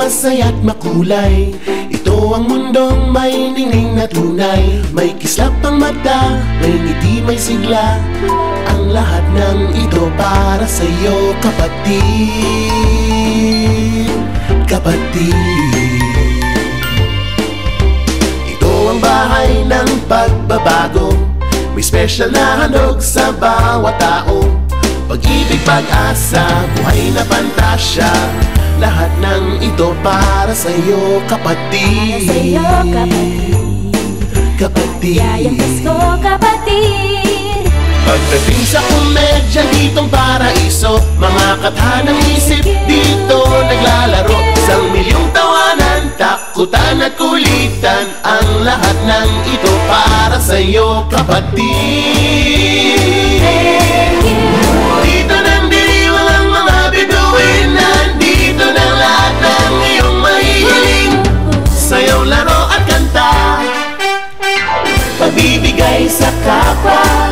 masaya't makulay. Ito ang mundong may ningning na tunay. May kislap ang mata, may ngiti, may sigla. Ang lahat ng ito para sa'yo, kapatid. Kapatid. Ito ang bahay ng pagbabago. May special na handog sa bawat tao. Pag-ibig, pag-asa, buhay na pantasya. Lahat ng ito para sa'yo, kapatid. Para sa'yo, kapatid. Kapatid. Yayang Pasko, kapatid. Pagdating sa komedya, ditong paraiso. Mga kathanang isip dito naglalaro. Isang milyong tawanan, takutan at kulitan. Ang lahat ng ito para sa'yo, kapatid. Dito nang diriwang ang mga bituin. Nandito ng lahat ng iyong mahihiling. Sayaw, laro at kanta, pagbibigay sa kapwa,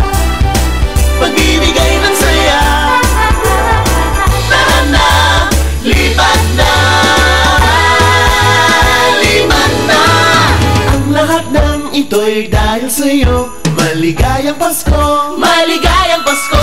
pagbibigay ng saya. Tara na, lipat na, lipat na. Ang lahat ng ito'y dahil sa'yo. Maligayang Pasko, maligayang Pasko.